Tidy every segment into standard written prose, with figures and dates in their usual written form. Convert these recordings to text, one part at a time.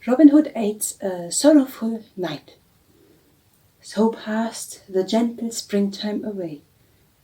Robin Hood ate a sorrowful night. So passed the gentle springtime away,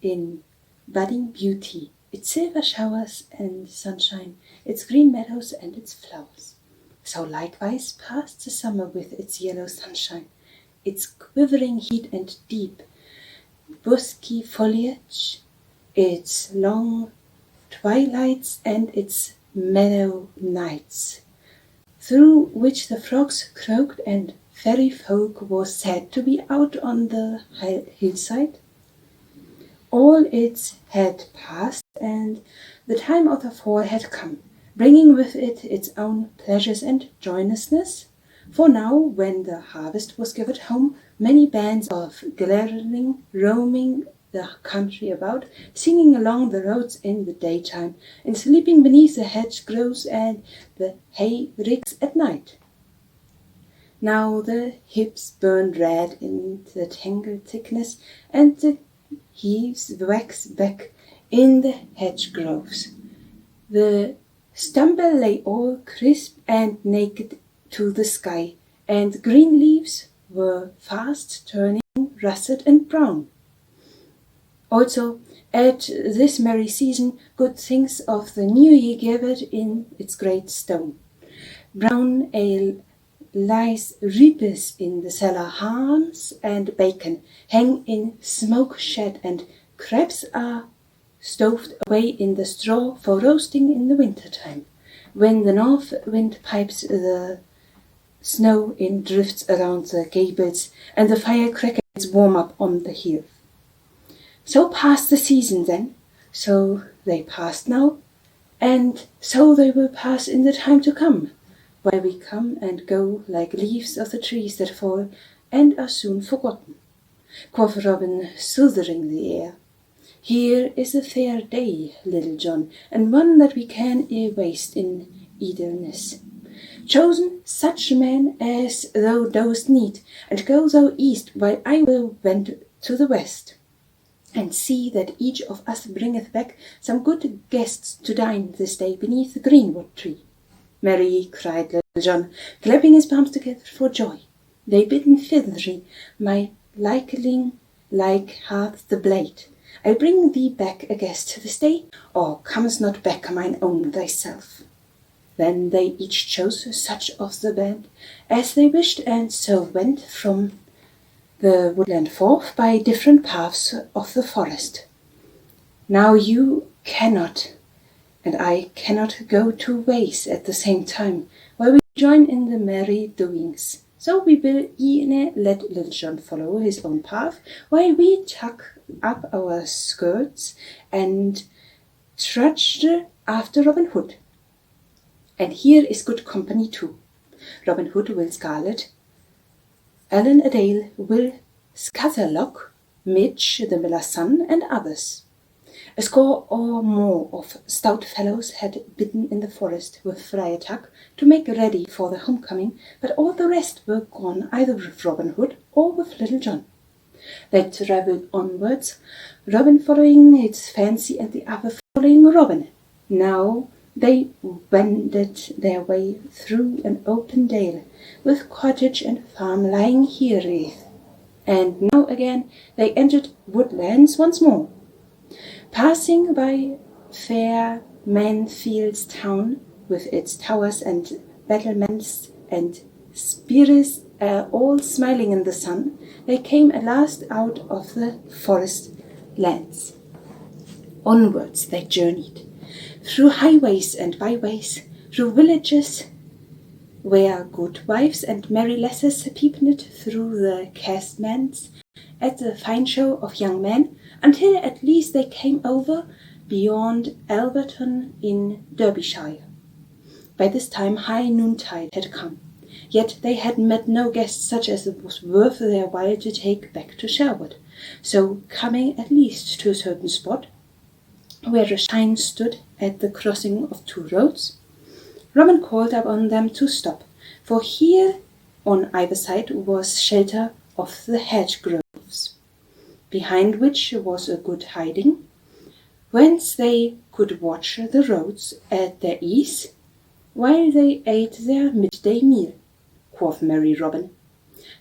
in budding beauty, its silver showers and sunshine, its green meadows and its flowers. So likewise passed the summer with its yellow sunshine, its quivering heat and deep, bosky foliage, its long twilights and its mellow nights, through which the frogs croaked and fairy folk was said to be out on the hillside. All it had passed, and the time of the fall had come, bringing with it its own pleasures and joyousness. For now, when the harvest was gathered home, many bands of gathering roaming the country about, singing along the roads in the daytime, and sleeping beneath the hedgerows and the hay ricks at night. Now the hips burned red in the tangled thickness, and the heaves waxed back in the hedgerows. The stumble lay all crisp and naked to the sky, and green leaves were fast turning russet and brown. Also, at this merry season, good things of the new year gathered in its great stone. Brown ale lies ribs in the cellar, hams and bacon hang in smoke shed, and crabs are stowed away in the straw for roasting in the winter time, when the north wind pipes the snow in drifts around the gables, and the firecrackers warm up on the hearth. So passed the season then, so they passed now, and so they will pass in the time to come, while we come and go like leaves of the trees that fall and are soon forgotten. Quoth Robin, soothing the air, here is a fair day, Little John, and one that we can e'er waste in idleness. Chosen such men as thou dost need, and go thou east, while I will wend to the west. And see that each of us bringeth back some good guests to dine this day beneath the greenwood tree. Marry, cried Little John, clapping his palms together for joy. They bidden feathery, my likeling like hath the blade. I'll bring thee back a guest this day, or comest not back mine own thyself. Then they each chose such of the band as they wished, and so went from the woodland forth by different paths of the forest. Now you cannot, and I cannot go two ways at the same time, while we join in the merry doings. So we will e'en let Little John follow his own path, while we tuck up our skirts and trudge after Robin Hood. And here is good company too. Robin Hood will Scarlet, Allan a Dale will Scatterlock, Midge the miller's son, and others. A score or more of stout fellows had bidden in the forest with Friar Tuck to make ready for the homecoming, but all the rest were gone either with Robin Hood or with Little John. They travelled onwards, Robin following his fancy and the other following Robin. Now they wended their way through an open dale, with cottage and farm lying herewith, and now again they entered woodlands once more. Passing by fair Manfield's town, with its towers and battlements and spires all smiling in the sun, they came at last out of the forest lands. Onwards they journeyed, through highways and byways, through villages where good wives and merry lasses peeped through the casements at the fine show of young men, until at least they came over beyond Alberton in Derbyshire. By this time high noontide had come, yet they had met no guests such as it was worth their while to take back to Sherwood. So, coming at least to a certain spot, where a shrine stood at the crossing of two roads, Robin called upon them to stop, for here on either side was shelter of the hedgerows, behind which was a good hiding, whence they could watch the roads at their ease while they ate their midday meal. quoth merry Robin.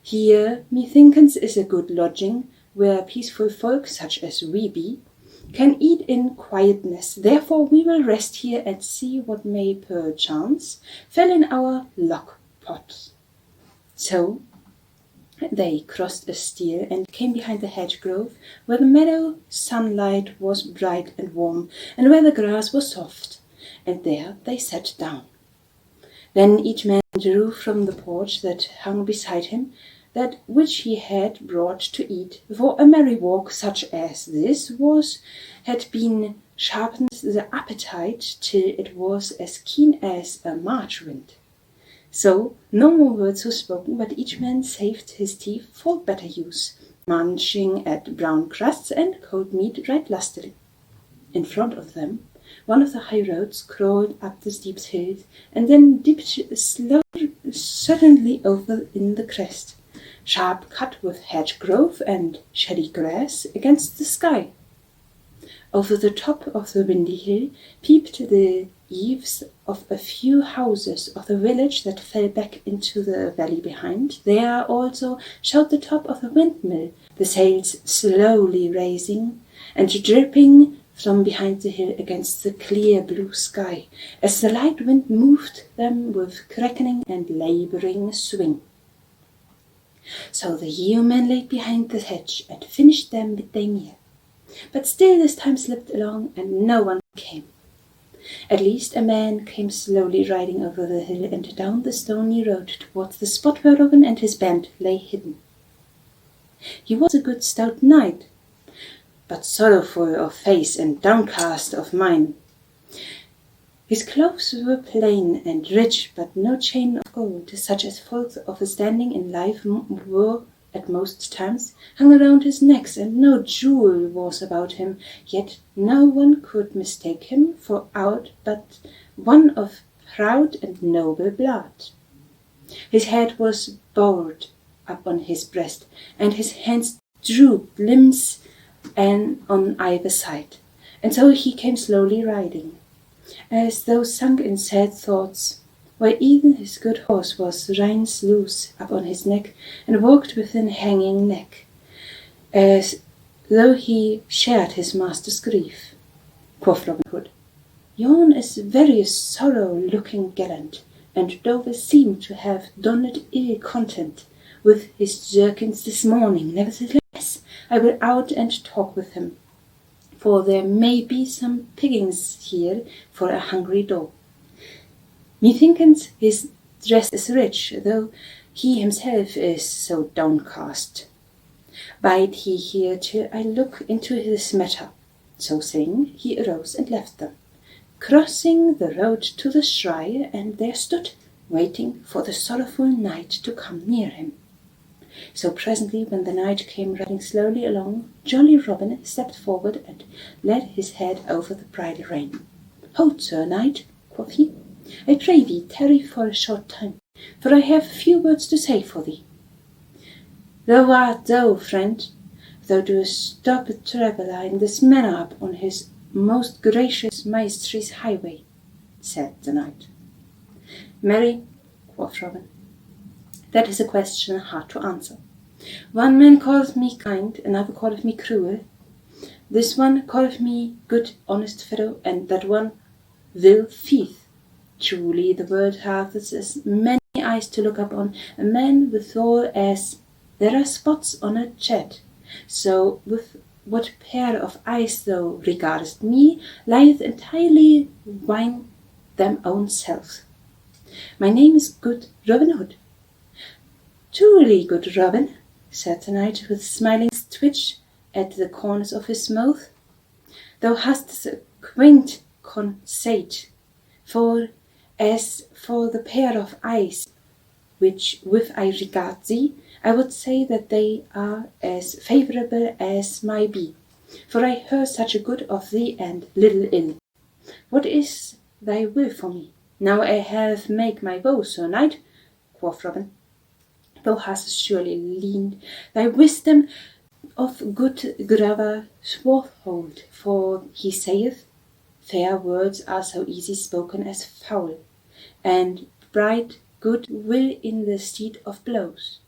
Here, methinkens, is a good lodging, where peaceful folk, such as we be, can eat in quietness. Therefore we will rest here and see what may perchance fell in our lock-pot. So they crossed a steer and came behind the hedge-grove, where the meadow sunlight was bright and warm, and where the grass was soft, and there they sat down. Then each man drew from the porch that hung beside him that which he had brought to eat, for a merry walk such as this had been sharpened the appetite till it was as keen as a March wind. So no more words were spoken, but each man saved his teeth for better use, munching at brown crusts and cold meat right lustily. In front of them, one of the high roads crawled up the steep hills, and then dipped suddenly over in the crest, sharp cut with hedge-grove and shady grass against the sky. Over the top of the windy hill peeped the eaves of a few houses of the village that fell back into the valley behind. There also showed the top of the windmill, the sails slowly raising and dripping from behind the hill against the clear blue sky, as the light wind moved them with cracking and labouring swing. So the yeomen laid behind the hedge and finished their midday meal. But still this time slipped along, and no one came. At least a man came slowly riding over the hill and down the stony road towards the spot where Robin and his band lay hidden. He was a good stout knight, but sorrowful of face and downcast of mind. His clothes were plain and rich, but no chain of gold, such as folk of a standing in life wore at most times, hung around his neck, and no jewel was about him, yet no one could mistake him for aught but one of proud and noble blood. His head was bowed up on his breast, and his hands drooped limbs and on either side, and so he came slowly riding, as though sunk in sad thoughts, while even his good horse was reins loose up on his neck, and walked with an hanging neck, as though he shared his master's grief. Quoth Robin Hood, "Yon is very sorrow-looking gallant, and doth seem to have done it ill content with his jerkins this morning. Nevertheless, I will out and talk with him, for there may be some pickings here for a hungry dog. Methinkens his dress is rich, though he himself is so downcast. Bide he here till I look into this matter." So saying, he arose and left them, crossing the road to the shire, and there stood, waiting for the sorrowful knight to come near him. So presently, when the knight came riding slowly along, jolly Robin stepped forward and laid his head over the bridle rein. "Hold, sir knight," quoth he, "I pray thee tarry for a short time, for I have few words to say for thee." "Thou art thou, friend, thou doest stop a traveller in this manner up on his most gracious maestry's highway," said the knight. "Marry," quoth Robin, "that is a question hard to answer. One man calleth me kind, another calleth me cruel. This one calleth me good honest fellow, and that one will thief. Truly the world hath as many eyes to look upon a man withal as there are spots on a jet. So with what pair of eyes thou regardest me lieth entirely wine them own selves. My name is good Robin Hood." "Truly, good Robin," said the knight with a smiling twitch at the corners of his mouth, "thou hast a quaint conceit, for as for the pair of eyes which with I regard thee, I would say that they are as favourable as may be, for I hear such a good of thee and little ill. What is thy will for me? Now I have made my vow, sir knight," quoth Robin. "Thou hast surely leaned thy wisdom of good Grover Swarthold, for he saith, fair words are so easy spoken as foul, and bright good will in the stead of blows.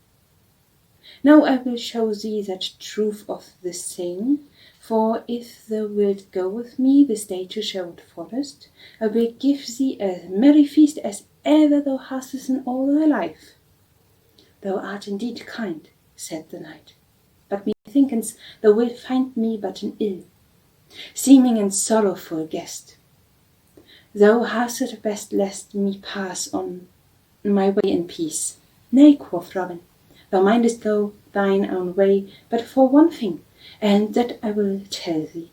Now I will show thee that truth of this saying, for if thou wilt go with me this day to Sherwood Forest, I will give thee a merry feast as ever thou hast in all thy life. Thou art indeed kind, said the knight, but methinketh thou wilt find me but an ill, seeming and sorrowful guest. Thou hast it best let me pass on my way in peace. Nay, quoth Robin, thou mindest go thine own way, but for one thing, and that I will tell thee.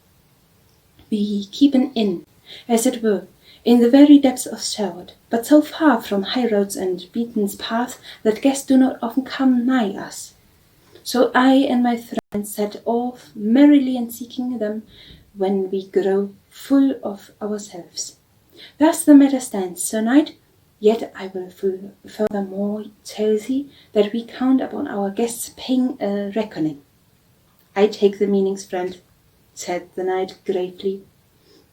We keep an inn, as it were, in the very depths of Sherwood, but so far from high roads and beaten paths that guests do not often come nigh us. So I and my friends set off merrily and seeking them when we grow full of ourselves. Thus the matter stands, Sir Knight, yet I will furthermore tell thee that we count upon our guests paying a reckoning. I take the meanings, friend, said the knight gravely,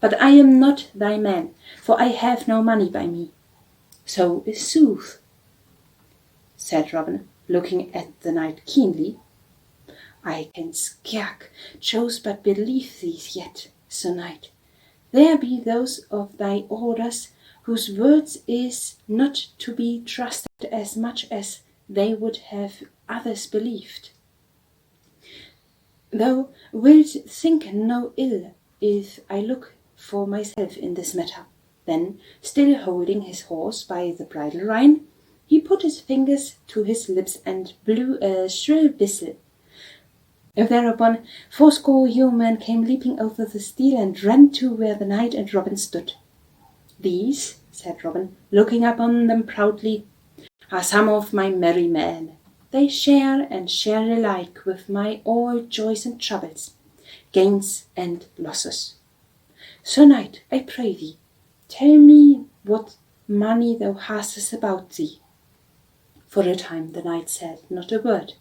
but I am not thy man, for I have no money by me. So is sooth, said Robin, looking at the knight keenly. I can scarce chose but believe these yet, Sir Knight. There be those of thy orders whose words is not to be trusted as much as they would have others believed. Thou wilt think no ill if I look for myself in this matter. Then, still holding his horse by the bridle rein, he put his fingers to his lips and blew a shrill whistle. Thereupon 80 yeomen came leaping over the stile and ran to where the knight and Robin stood. These, said Robin, looking upon them proudly, are some of my merry men. They share and share alike with my all joys and troubles, gains and losses. Sir Knight, I pray thee, tell me what money thou hast about thee. For a time the knight said not a word,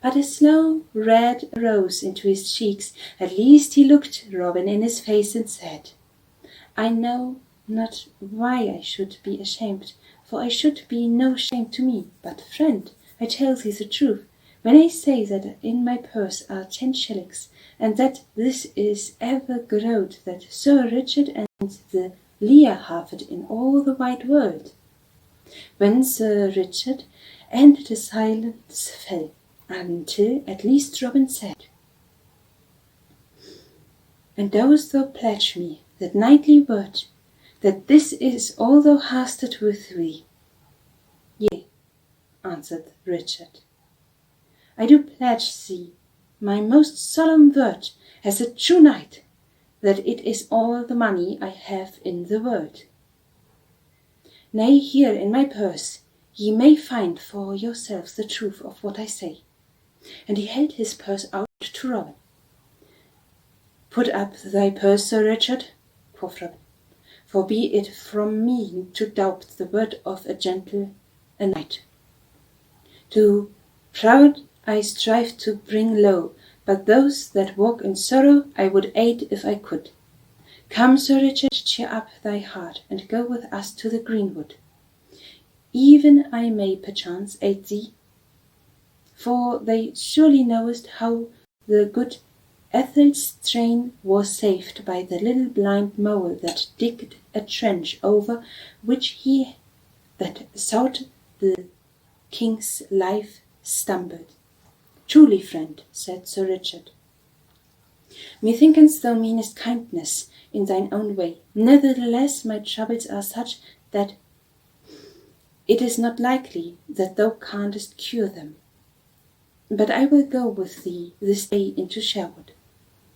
but a slow red rose into his cheeks. At least he looked Robin in his face and said, I know not why I should be ashamed, for I should be no shame to me. But, friend, I tell thee the truth, when I say that in my purse are 10 shillings, and that this is ever growed that Sir Richard and the Lear have it in all the wide world. When Sir Richard and the silence fell, until at least Robin said, And dost thou pledge me that knightly word, that this is all thou hast it with thee? Yea, answered Richard, I do pledge thee my most solemn word as a true knight, that it is all the money I have in the world. Nay, here in my purse ye may find for yourselves the truth of what I say. And he held his purse out to Robin. Put up thy purse, Sir Richard, quoth Robin, for be it from me to doubt the word of a knight. To proud I strive to bring low, but those that walk in sorrow I would aid if I could. Come, Sir Richard, cheer up thy heart, and go with us to the greenwood. Even I may perchance aid thee, for thou surely knowest how the good Ethel's train was saved by the little blind mole that digged a trench over which he that sought the king's life stumbled. Truly, friend, said Sir Richard, methinkest thou meanest kindness in thine own way. Nevertheless, my troubles are such that it is not likely that thou canst cure them. But I will go with thee this day into Sherwood.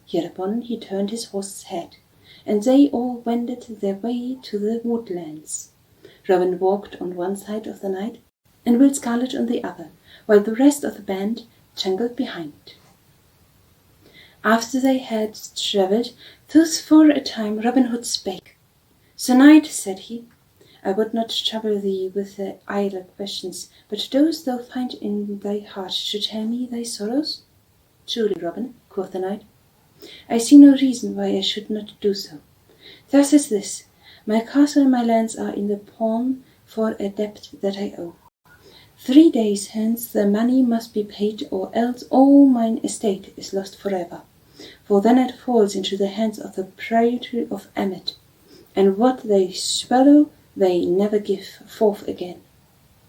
Hereupon he turned his horse's head, and they all wended their way to the woodlands. Robin walked on one side of the knight, and Will Scarlet on the other, while the rest of the band jangled behind. After they had travelled thus for a time, Robin Hood spake. Sir Knight, said he, I would not trouble thee with idle questions, but dost thou find in thy heart to tell me thy sorrows? Truly, Robin, quoth the knight, I see no reason why I should not do so. Thus is this, my castle and my lands are in the pawn for a debt that I owe. 3 days hence the money must be paid, or else all mine estate is lost forever. For then it falls into the hands of the proprietor of Emmet, and what they swallow they never give forth again.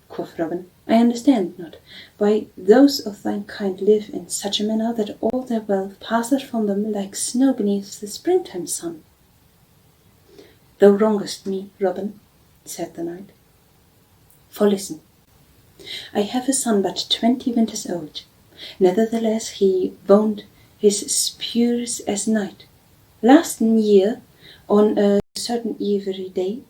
Quoth Robin, I understand not why those of thine kind live in such a manner that all their wealth passeth from them like snow beneath the springtime sun. Thou wrongest me, Robin, said the knight. For listen, I have a son but 20 winters old. Nevertheless he woned his spurs as knight. Last year, on a certain evil day,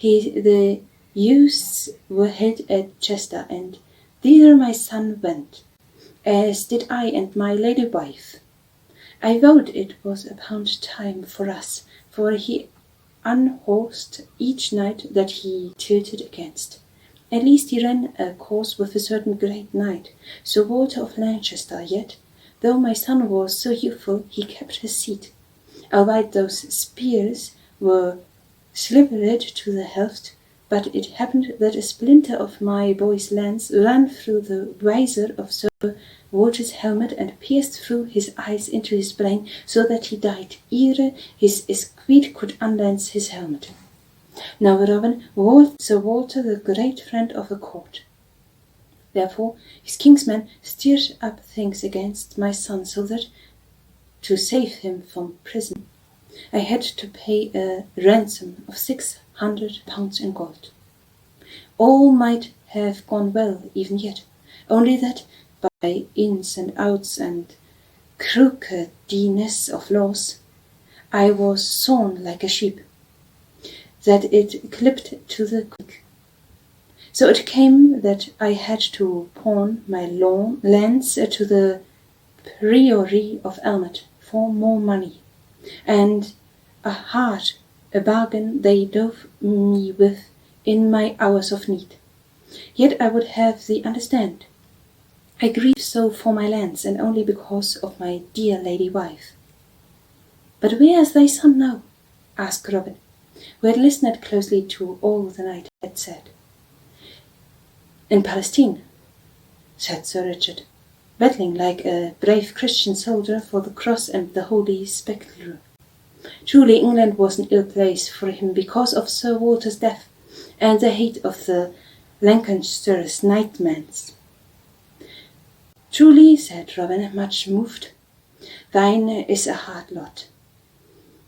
the youths were held at Chester, and thither my son went, as did I and my lady wife. I vowed it was appointed time for us, for he unhorsed each knight that he tilted against. At least he ran a course with a certain great knight, Sir Walter of Lancaster, yet, though my son was so youthful, he kept his seat, albeit those spears were slivered to the haft. But it happened that a splinter of my boy's lance ran through the visor of Sir Walter's helmet and pierced through his eyes into his brain, so that he died ere his esquire could unlance his helmet. Now Robin was Sir Walter the great friend of the court. Therefore his kinsmen stirred up things against my son, so that, to save him from prison, I had to pay a ransom of 600 pounds in gold. All might have gone well even yet, only that by ins and outs and crookedness of laws, I was sawn like a sheep, that it clipped to the quick. So it came that I had to pawn my lands to the priory of Elmet for more money, and a bargain they dove me with in my hours of need. Yet I would have thee understand, I grieve so for my lands, and only because of my dear lady wife. But where is thy son now? asked Robin, who had listened closely to all the knight had said. In Palestine, said Sir Richard, battling like a brave Christian soldier for the cross and the holy sepulchre. Truly England was an ill place for him because of Sir Walter's death and the hate of the Lancaster's knightmans. Truly, said Robin, much moved, thine is a hard lot.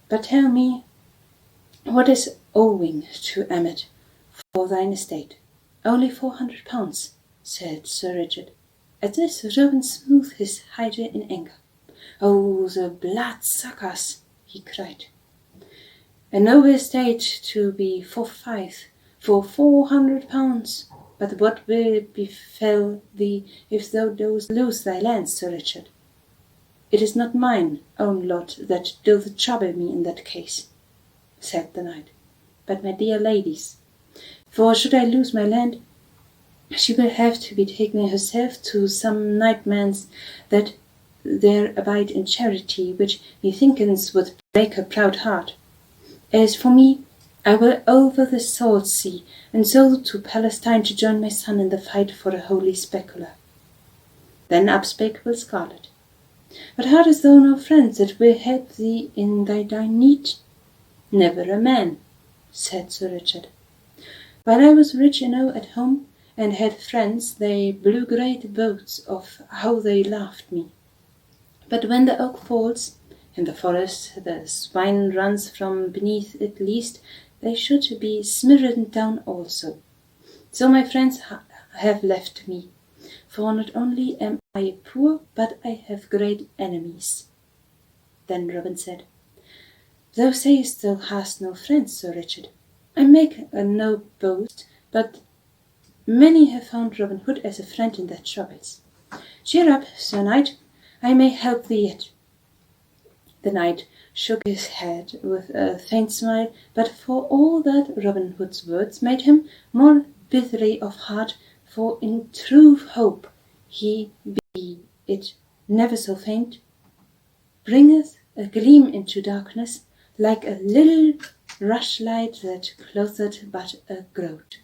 But tell me, what is owing to Emmet for thine estate? Only 400 pounds, said Sir Richard. At this Robin smoothed his hide in anger. Oh, the bloodsuckers, he cried. A noble estate to be for 400 pounds. But what will befell thee if thou dost lose thy lands, Sir Richard? It is not mine own lot that doth trouble me in that case, said the knight, but my dear lady's. For should I lose my land, she will have to be taken herself to some knightmans that there abide in charity, which methinkens would break her proud heart. As for me, I will over the salt sea, and so to Palestine to join my son in the fight for a holy sepulchre. Then up spake Will Scarlet. But hadst thou no friends that will help thee in thy dire need? Never a man, said Sir Richard. While I was rich enow at home, and had friends, they blew great boasts of how they laughed me. But when the oak falls, in the forest the swine runs from beneath it, lest they should be smirren down also. So my friends have left me, for not only am I poor, but I have great enemies. Then Robin said, Thou sayest thou hast no friends, Sir Richard. I make no boast, but many have found Robin Hood as a friend in their troubles. Cheer up, Sir Knight, I may help thee yet. The knight shook his head with a faint smile, but for all that Robin Hood's words made him more bitterly of heart, for in true hope he, be it never so faint, bringeth a gleam into darkness, like a little rushlight that clothed but a groat.